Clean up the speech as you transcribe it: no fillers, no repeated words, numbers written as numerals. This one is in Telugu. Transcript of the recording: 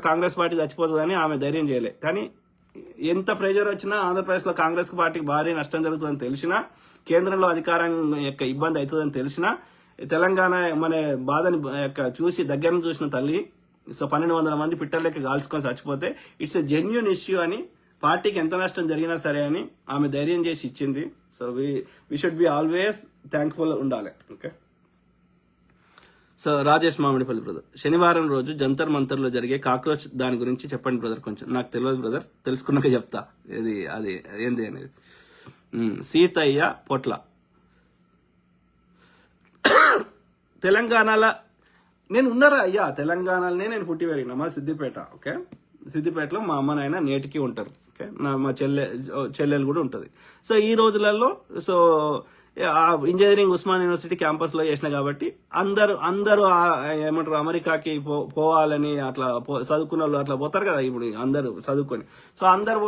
కాంగ్రెస్ పార్టీ చచ్చిపోతుందని ఆమె ధైర్యం చేయలే. కానీ ఎంత ప్రెషర్ వచ్చినా ఆంధ్రప్రదేశ్లో కాంగ్రెస్ పార్టీకి భారీ నష్టం జరుగుతుందని తెలిసినా, కేంద్రంలో అధికారం యొక్క ఇబ్బంది అవుతుందని తెలిసినా, తెలంగాణ మన బాధని చూసి దగ్గర చూసిన తల్లి, సో 1200 మంది పిట్టర్లకి కాల్చుకొని చచ్చిపోతే ఇట్స్ ఎ జెన్యున్ ఇష్యూ అని, పార్టీకి ఎంత నష్టం జరిగినా సరే అని ఆమె ధైర్యం చేసి ఇచ్చింది. So we should be always thankful ఉండాలి. Okay. So Rajesh Mamidipalli brother, శనివారం రోజు జంతర్ మంతర్లో జరిగే కాక్రోచ్ దాని గురించి చెప్పండి బ్రదర్. కొంచెం నాకు తెలియదు బ్రదర్, తెలుసుకున్నాక చెప్తా అది ఏంది అనేది. సీతయ్య పొట్ల, తెలంగాణలో నేను ఉన్నారా అయ్యా, తెలంగాణలోనే నేను పుట్టి పెరిగిన, మా సిద్దిపేట. ఓకే, సిద్దిపేటలో మా అమ్మ నాయన నేటికి ఉంటారు. ఓకే, మా చెల్లెలు కూడా ఉంటుంది. సో ఈ రోజులలో so engineering Osman university campus లో చేసిన కాబట్టి అందరూ ఏమంటారు అమెరికాకి పోవాలని అట్లా చదువుకున్న వాళ్ళు అట్లా పోతారు కదా ఇప్పుడు అందరూ చదువుకొని. సో అందరు